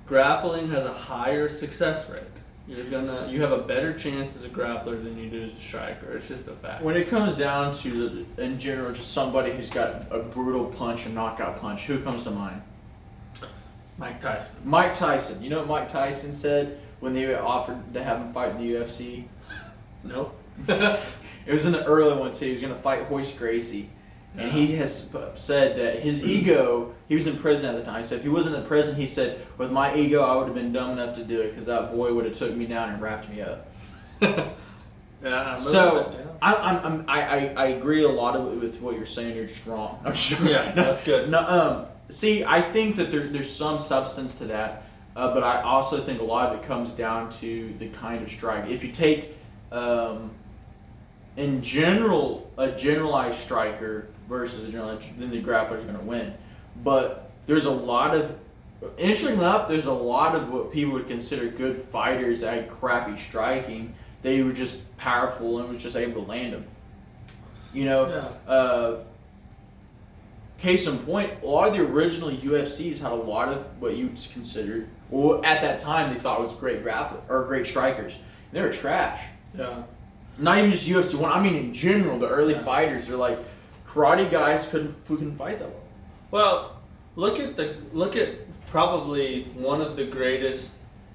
grappling has a higher success rate. You have a better chance as a grappler than you do as a striker. It's just a fact. When it comes down to, in general, just somebody who's got a brutal punch, a knockout punch, who comes to mind? Mike Tyson. Mike Tyson. You know what Mike Tyson said when they offered to have him fight in the UFC? Nope. It was in the early one too. He was going to fight Royce Gracie. And he has said that his ego, he was in prison at the time. He said if he wasn't in prison, he said, with my ego, I would have been dumb enough to do it because that boy would have took me down and wrapped me up. Yeah. So I agree a lot with what you're saying. You're just wrong. I'm sure. Yeah, that's good. No, see, I think that there's some substance to that, but I also think a lot of it comes down to the kind of strike. If you take, in general, a generalized striker versus a generalized, then the grappler is going to win. But there's a lot of, interesting enough, there's a lot of what people would consider good fighters that had crappy striking. They were just powerful and was just able to land them. You know, case in point, a lot of the original UFCs had a lot of what you considered, or at that time they thought was great grappler or great strikers. They were trash. Yeah. Not even just UFC 1. I mean, in general, the early fighters are like karate guys who couldn't fight that well. Well, look at probably one of the greatest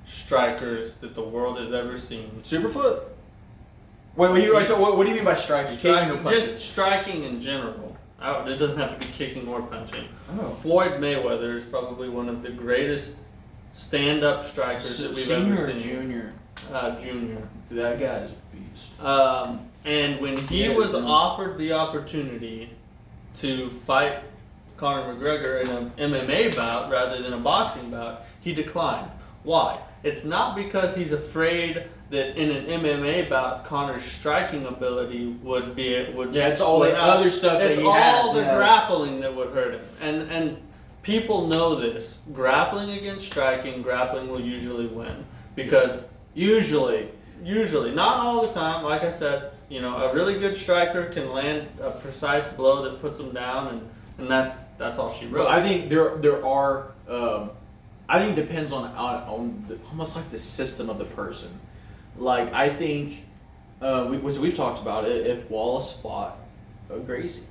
strikers that the world has ever seen. Superfoot. Wait, what do you mean by striking? Kicking or punching? Just striking in general. It doesn't have to be kicking or punching. Oh. Floyd Mayweather is probably one of the greatest stand-up strikers that we've Senior ever or seen. junior? Junior. That guy's a beast. And when he was offered the opportunity to fight Conor McGregor in an MMA bout rather than a boxing bout, he declined. Why? It's not because he's afraid that in an MMA bout, Conor's striking ability would. Yeah, it's all the other stuff that he has. It's all the grappling that would hurt him. And people know this. Grappling against striking, grappling will usually win. Because usually, not all the time, like I said, you know, a really good striker can land a precise blow that puts him down, and that's all she wrote. Well, I think there are. I think it depends on almost like the system of the person. Like I think we've talked about it. If Wallace fought Gracie,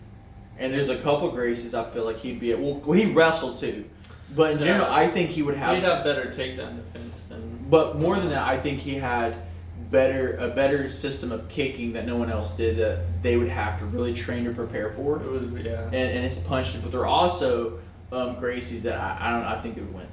and there's a couple Gracies, I feel like he'd be. Well, he wrestled too, but in general, I think he would have. He'd have better takedown defense than. But more than that, I think he had a better system of kicking that no one else did. That they would have to really train to prepare for. It was And it's punched, but there are also Gracies that I think they would win.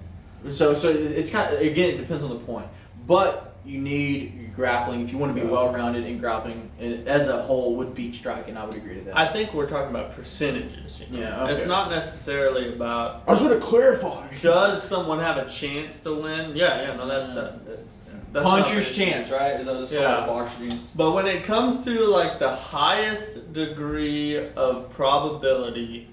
So it's kind of, again, it depends on the point. But you need grappling if you want to be well-rounded in grappling, and as a whole would beat striking. I would agree to that. I think we're talking about percentages. You know? Yeah, okay. It's not necessarily about. I just want to clarify. Does someone have a chance to win? Yeah. No, that's puncher's chance, right? Is that what it's called? Boxer's chance. But when it comes to like the highest degree of probability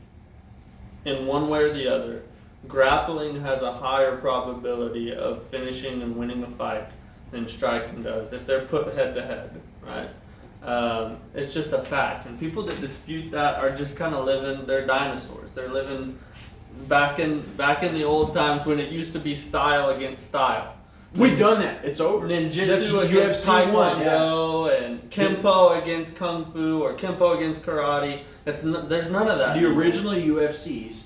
in one way or the other, grappling has a higher probability of finishing and winning a fight than striking does if they're put head to head, right? It's just a fact, and people that dispute that are just kind of living. They're dinosaurs. They're living back in the old times when it used to be style against style. We've done that. It's over. Ninjutsu against Taekwondo and Kempo against Kung Fu or Kempo against Karate. There's none of that. The original UFCs.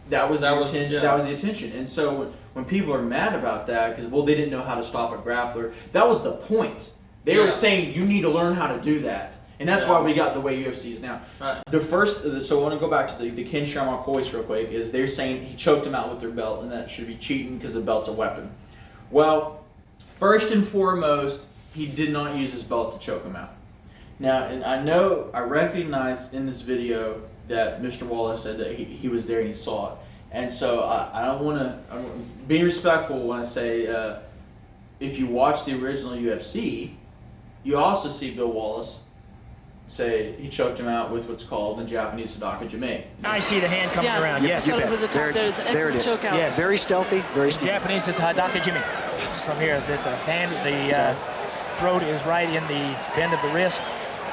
That was the attention. And so when people are mad about that, because they didn't know how to stop a grappler, that was the point. They were saying you need to learn how to do that. And that's why we got the way UFC is now. Right. The first, so I want to go back to the Ken Shamrock hoist real quick, is they're saying he choked him out with their belt and that should be cheating because the belt's a weapon. Well, first and foremost, he did not use his belt to choke him out. Now, and I recognize in this video that Mr. Wallace said that he was there and he saw it. And so I don't want to, I'm being respectful when I say, if you watch the original UFC, you also see Bill Wallace say he choked him out with what's called in Japanese Hadaka Jime. I see the hand coming around. Yes, over the top. There's an there it excellent is. choke out. Yes, very stealthy. Very stealthy. Japanese, it's Hadaka Jime. From here, the hand, the throat is right in the bend of the wrist,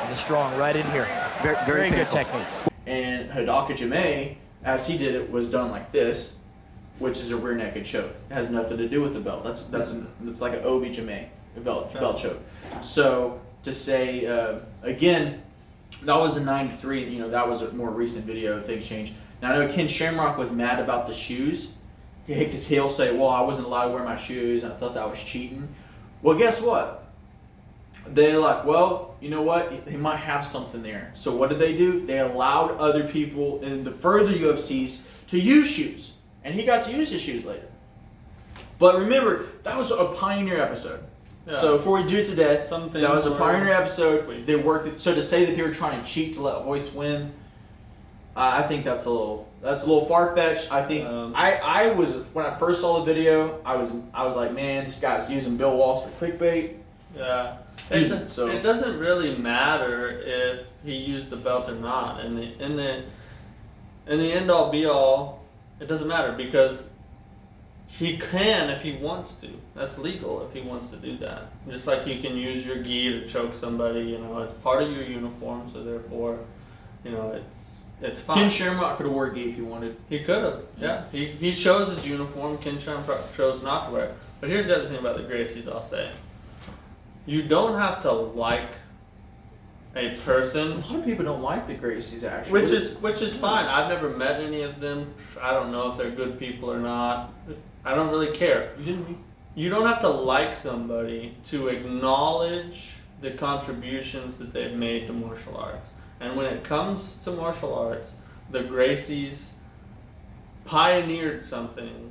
and the strong right in here. Very good technique. And Hadaka Jime, as he did it, was done like this, which is a rear naked choke. It has nothing to do with the belt. That's like an Obi Jime, a belt choke. So to say again, that was in '93. You know, that was a more recent video. Things changed. Now I know Ken Shamrock was mad about the shoes, because he'll say, "Well, I wasn't allowed to wear my shoes. And I thought that was cheating." Well, guess what? They're like, well, you know what? They might have something there. So what did they do? They allowed other people in the further UFCs to use shoes, and he got to use his shoes later. But remember, that was a pioneer episode. Yeah. So before we do it today, that was a pioneer episode. They worked it. So to say that they were trying to cheat to let Royce win, I think that's a little far fetched. I think I was, when I first saw the video, I was like, man, this guy's using Bill Wallace for clickbait. Yeah. It doesn't really matter if he used the belt or not. In the end all be all, it doesn't matter because he can if he wants to. That's legal if he wants to do that. Just like you can use your gi to choke somebody, you know, it's part of your uniform, so therefore, you know, it's fine. Ken Shamrock could have wore gi if he wanted. He could have, yeah. He chose his uniform. Ken Shamrock chose not to wear it. But here's the other thing about the Gracies I'll say. You don't have to like a person. A lot of people don't like the Gracies, actually. Which is fine. I've never met any of them. I don't know if they're good people or not. I don't really care. You don't have to like somebody to acknowledge the contributions that they've made to martial arts. And when it comes to martial arts, the Gracies pioneered something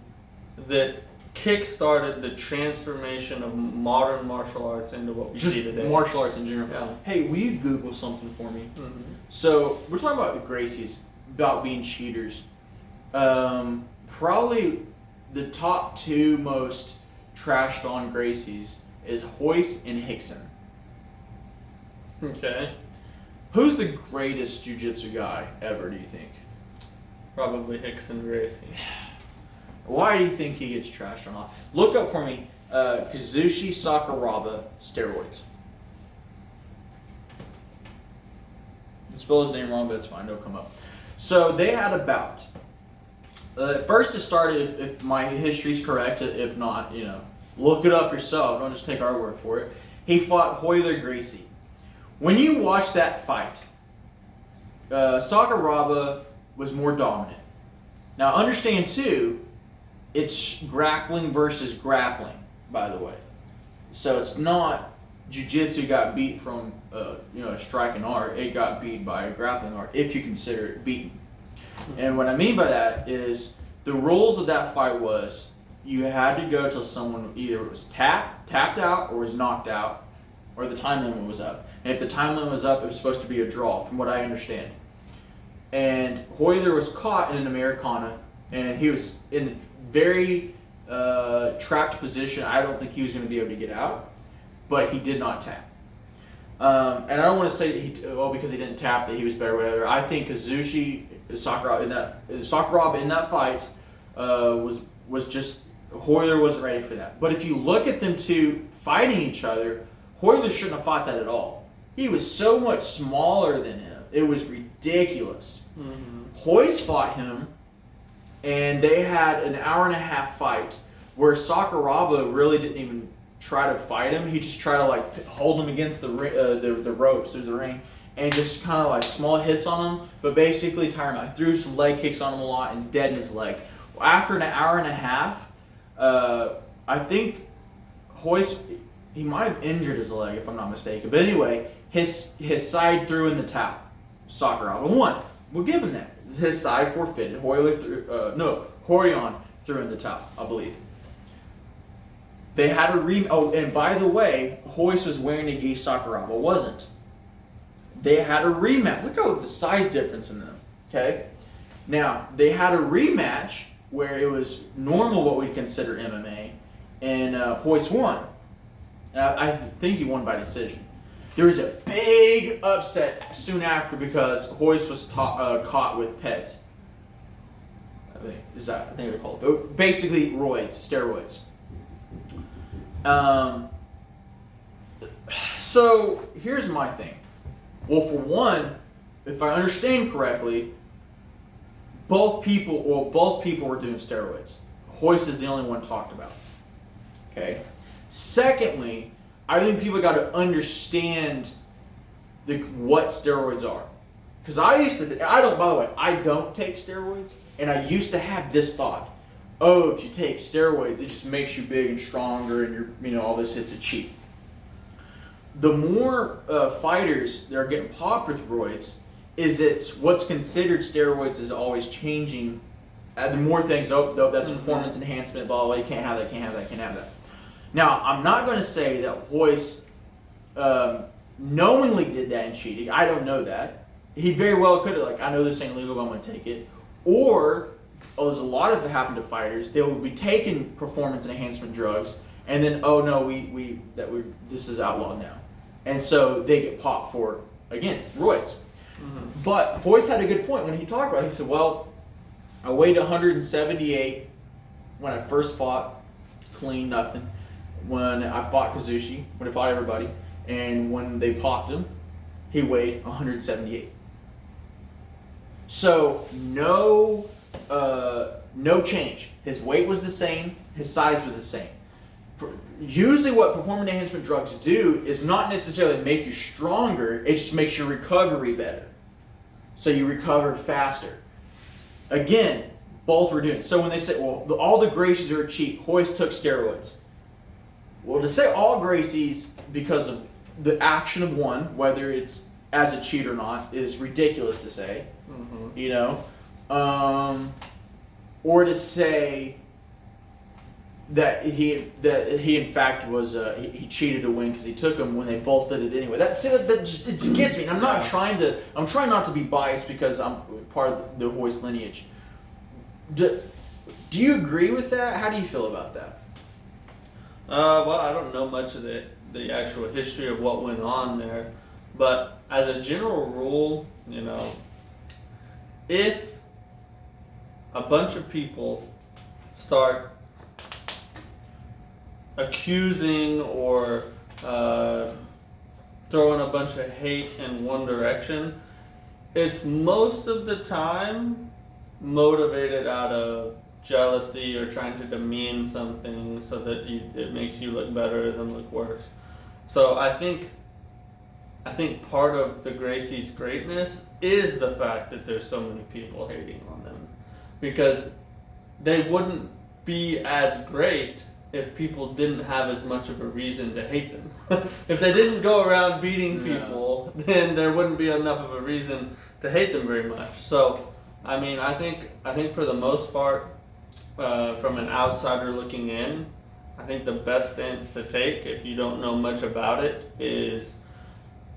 that kick-started the transformation of modern martial arts into what we see today. Martial arts in general. Yeah. Hey, will you Google something for me? Mm-hmm. So we're talking about the Gracies, about being cheaters. Probably the top two most trashed on Gracies is Royce and Rickson. Okay. Who's the greatest jiu-jitsu guy ever, do you think? Probably Rickson Gracie. Why do you think he gets trashed on off? Look up for me, Kazushi Sakuraba steroids. I spell his name wrong, but it's fine. It'll come up. So they had a bout. First, it started, if my history's correct. If not, you know, look it up yourself. Don't just take our word for it. He fought Royce Gracie. When you watch that fight, Sakuraba was more dominant. Now, understand too, it's grappling versus grappling, by the way. So it's not jiu-jitsu got beat from a striking art. It got beat by a grappling art, if you consider it beaten. And what I mean by that is the rules of that fight was you had to go till someone either was tapped out, or was knocked out, or the time limit was up. And if the time limit was up, it was supposed to be a draw, from what I understand. And Royler was caught in an Americana, and he was in a very trapped position. I don't think he was going to be able to get out, but he did not tap. And I don't want to say that because he didn't tap that he was better, or whatever. I think Kazushi Sakuraba in that fight was just, Royler wasn't ready for that. But if you look at them two fighting each other, Royler shouldn't have fought that at all. He was so much smaller than him. It was ridiculous. Mm-hmm. Royce fought him, and they had an hour-and-a-half fight where Sakuraba really didn't even try to fight him. He just tried to hold him against the ropes. There's a ring, and just kind of small hits on him, but basically tire him out. Threw some leg kicks on him a lot and deadened his leg. After an hour and a half, I think Royce he might have injured his leg if I'm not mistaken. But anyway, his side threw in the towel. Sakuraba won. We'll give him that. His side forfeited. Horion threw in the towel, I believe. They had a Oh, and by the way, Royce was wearing a gi, Sakuraba wasn't. They had a rematch. Look at the size difference in them. Okay? Now, they had a rematch where it was normal what we'd consider MMA, and Royce won. And I think he won by decision. There was a big upset soon after because Royce was caught with PEDs. I think they're called. But basically, steroids. So here's my thing. Well, for one, if I understand correctly, both people were doing steroids. Royce is the only one talked about. Okay. Secondly, I think people got to understand what steroids are. Because I don't take steroids, and I used to have this thought. Oh, if you take steroids, it just makes you big and stronger, and all this, it's a cheat. The more fighters that are getting popped with roids, is that what's considered steroids is always changing. The more things, that's performance enhancement, blah, blah, you can't have that, can't have that. Now, I'm not going to say that Royce knowingly did that and cheated. I don't know that. He very well could have, I know this ain't legal, but I'm going to take it. Or, there's a lot of that happen to fighters. They will be taking performance enhancement drugs, and then, oh no, this is outlawed now. And so they get popped for, again, roids. Mm-hmm. But Royce had a good point when he talked about it. He said, well, I weighed 178 when I first fought, clean, nothing. When I fought Kazushi, when I fought everybody, and when they popped him, he weighed 178. So no change. His weight was the same, his size was the same. Usually what performance enhancement drugs do is not necessarily make you stronger, it just makes your recovery better. So you recover faster. Again, both were doing it. So when they say, well, all the Gracies are cheap, Royce took steroids. Well, to say all Gracies because of the action of one, whether it's as a cheat or not, is ridiculous to say. Mm-hmm. Or to say that he in fact was he cheated to win because he took them when they both did it anyway. That just it gets me. And I'm trying not to be biased because I'm part of the Royce lineage. Do you agree with that? How do you feel about that? Well, I don't know much of the actual history of what went on there, but as a general rule, if a bunch of people start accusing or throwing a bunch of hate in one direction, it's most of the time motivated out of jealousy or trying to demean something so that it makes you look better than look worse. So I think part of the Gracie's greatness is the fact that there's so many people hating on them, because they wouldn't be as great if people didn't have as much of a reason to hate them. If they didn't go around beating people, then there wouldn't be enough of a reason to hate them very much. So, I mean, I think for the most part, from an outsider looking in, I think the best stance to take, if you don't know much about it, is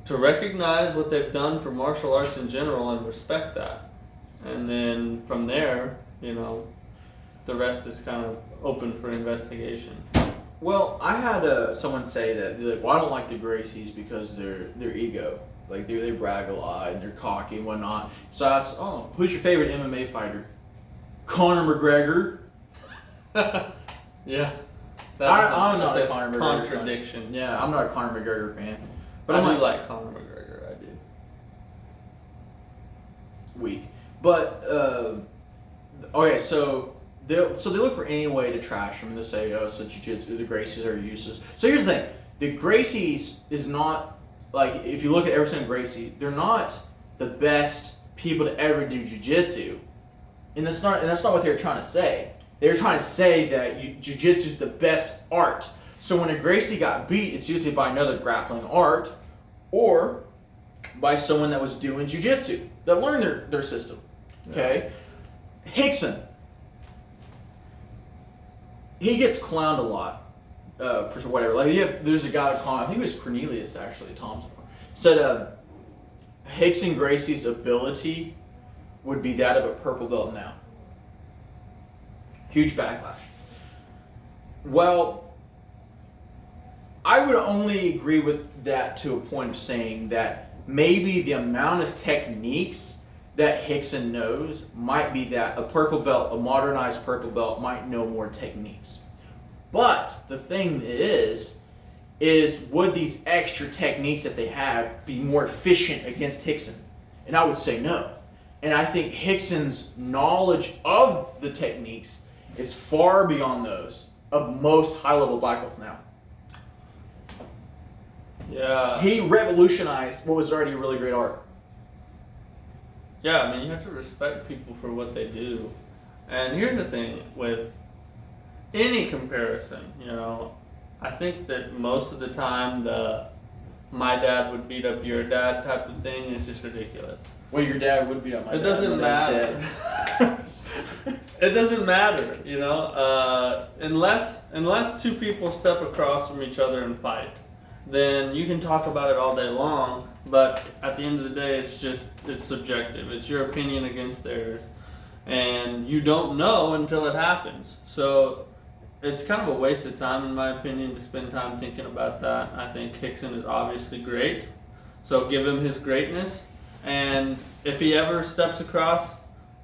to recognize what they've done for martial arts in general and respect that. And then from there, the rest is kind of open for investigation. Well, I had someone say that, like, well, I don't like the Gracies because they're ego. Like, they brag a lot and they're cocky and whatnot. So I asked, who's your favorite MMA fighter? Conor McGregor. Yeah. I'm not a Conor McGregor contradiction. Fan. Yeah, I'm not a Conor McGregor fan. But I do like Conor McGregor, I do. Weak. But, okay, so they look for any way to trash him. They say, so jiu-jitsu, the Gracies are useless. So here's the thing. The Gracies is not, like, if you look at every single Gracie, they're not the best people to ever do jiu-jitsu. And that's not what they're trying to say. They're trying to say that jiu-jitsu is the best art. So when a Gracie got beat, it's usually by another grappling art or by someone that was doing jiu-jitsu, that learned their system. Okay? Rickson, he gets clowned a lot for whatever. Like, there's a guy that called, I think it was Cornelius actually, Thompson, said Rickson Gracie's ability would be that of a purple belt now. Huge backlash. Well, I would only agree with that to a point of saying that maybe the amount of techniques that Rickson knows might be that a purple belt, a modernized purple belt, might know more techniques. But the thing is would these extra techniques that they have be more efficient against Rickson? And I would say no. And I think Rickson's knowledge of the techniques is far beyond those of most high-level black belts now. Yeah. He revolutionized what was already a really great art. Yeah, I mean, you have to respect people for what they do. And here's the thing with any comparison, you know, I think that most of the time the my dad would beat up your dad type of thing is just ridiculous. Well, your dad would beat up my dad. It doesn't matter. It doesn't matter, you know, unless two people step across from each other and fight, then you can talk about it all day long, but at the end of the day, it's subjective. It's your opinion against theirs, and you don't know until it happens. So it's kind of a waste of time, in my opinion, to spend time thinking about that. I think Rickson is obviously great, so give him his greatness, and if he ever steps across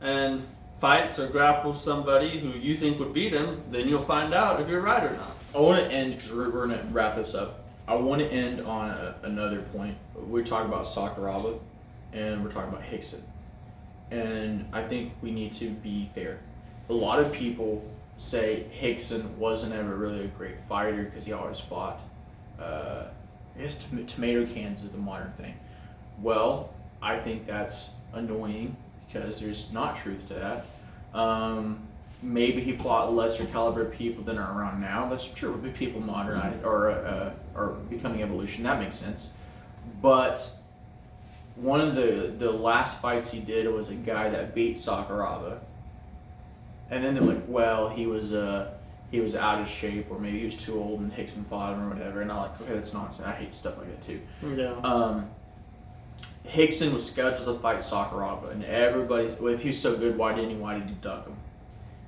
and fights or grapples somebody who you think would beat him, then you'll find out if you're right or not. I want to end, because we're going to wrap this up. I want to end on another point. We're talking about Sakuraba, and we're talking about Rickson. And I think we need to be fair. A lot of people say Rickson wasn't ever really a great fighter because he always fought. I guess tomato cans is the modern thing. Well, I think that's annoying because there's not truth to that. Maybe he fought lesser caliber people than are around now. That's true. Would be people modernized or becoming evolution. That makes sense. But one of the last fights he did was a guy that beat Sakuraba, and then they're like, well, he was out of shape, or maybe he was too old and Rickson fought him or whatever. And I'm like, okay, that's nonsense. I hate stuff like that too. Yeah. Rickson was scheduled to fight Sakuraba, and everybody's, well, if he was so good, why did he duck him?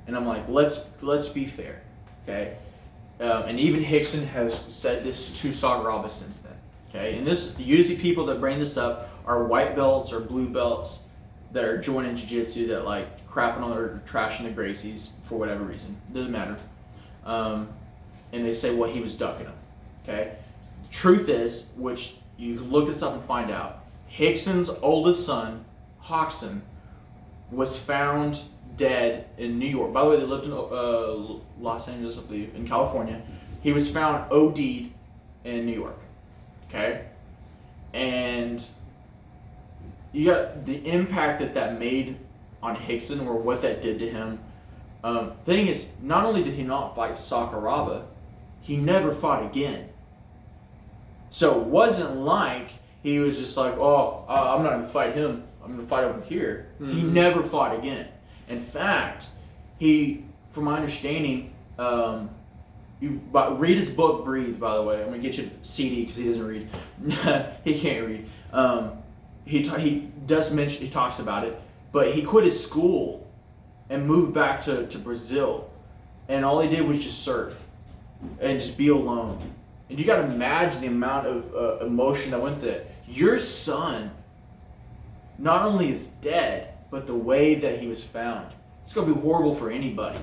And I'm like, let's be fair, okay? And even Rickson has said this to Sakuraba since then, okay? And this, usually people that bring this up are white belts or blue belts that are joining jiu-jitsu that like crapping on or trashing the Gracies for whatever reason. Doesn't matter. And they say, well, he was ducking him, okay? Truth is, which you can look this up and find out, Rickson's oldest son, Rickson, was found dead in New York. By the way, they lived in Los Angeles, I believe, in California. He was found OD'd in New York. Okay? And you got the impact that made on Rickson, or what that did to him. Thing is, not only did he not fight Sakuraba, he never fought again. So it wasn't like he was just like, oh, I'm not going to fight him. I'm going to fight over here. Mm-hmm. He never fought again. In fact, he, from my understanding, read his book, Breathe, by the way. I'm going to get you a CD because he doesn't read. He can't read. He does mention, he talks about it, but he quit his school and moved back to Brazil. And all he did was just surf and just be alone. And you got to imagine the amount of emotion that went there. Your son not only is dead, but the way that he was found. It's going to be horrible for anybody.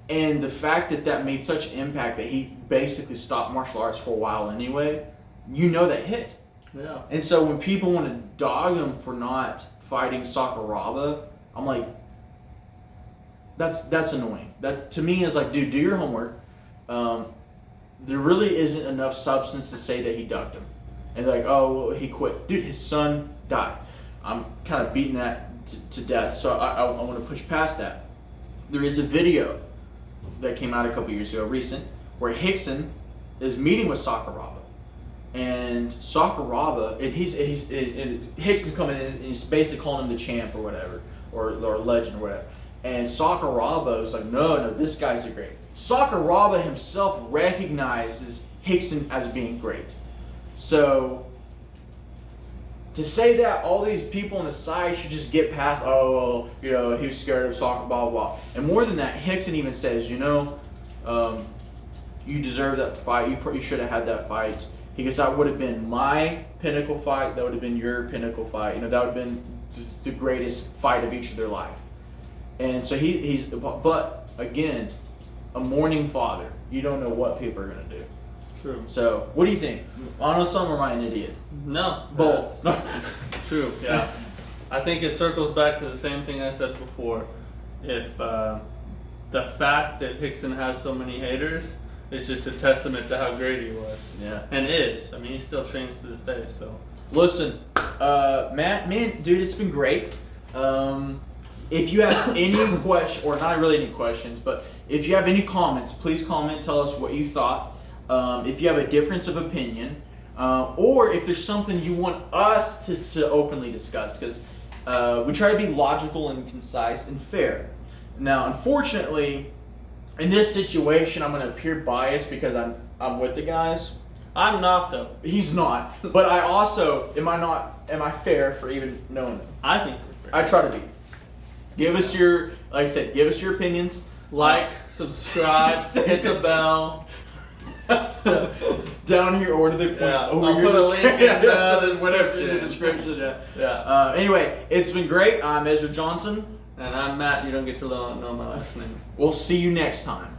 And the fact that made such an impact that he basically stopped martial arts for a while anyway, you know that hit. Yeah. And so when people want to dog him for not fighting Sakuraba, I'm like, that's annoying. That to me is like, dude, do your homework. There really isn't enough substance to say that he ducked him. And they're like, oh, well, he quit. Dude, his son died. I'm kind of beating that to death, so I want to push past that. There is a video that came out a couple years ago, recent, where Rickson is meeting with Sakuraba. And Sakuraba, and Rickson's coming in and he's basically calling him the champ or whatever, or legend or whatever. And Sakuraba is like, no, this guy's a great. Sakuraba himself recognizes Rickson as being great. So to say that all these people on the side should just get past, he was scared of Sakuraba, blah, blah, blah. And more than that, Rickson even says, you deserve that fight. You should have had that fight. He goes, that would have been my pinnacle fight. That would have been your pinnacle fight. That would have been the greatest fight of each of their life. And so but again, a mourning father. You don't know what people are going to do. True. So, what do you think? Honest or am I an idiot? No. Both. True, yeah. I think it circles back to the same thing I said before. If the fact that Rickson has so many haters is just a testament to how great he was. Yeah. And is. I mean, he still trains to this day, so. Listen, Matt, man, dude, it's been great. If you have any questions, or not really any questions, but if you have any comments, please comment, tell us what you thought. If you have a difference of opinion, or if there's something you want us to openly discuss, because we try to be logical and concise and fair. Now, unfortunately, in this situation, I'm going to appear biased because I'm with the guys. I'm not, though. He's not. But I also, am I fair for even knowing them? I think you're fair. I try to be. Give us your opinions. Like, subscribe, hit the bell. Down here or to the I'll put a link in the description. Yeah. Anyway, it's been great. I'm Ezra Johnson. And I'm Matt. You don't get to know my last name. We'll see you next time.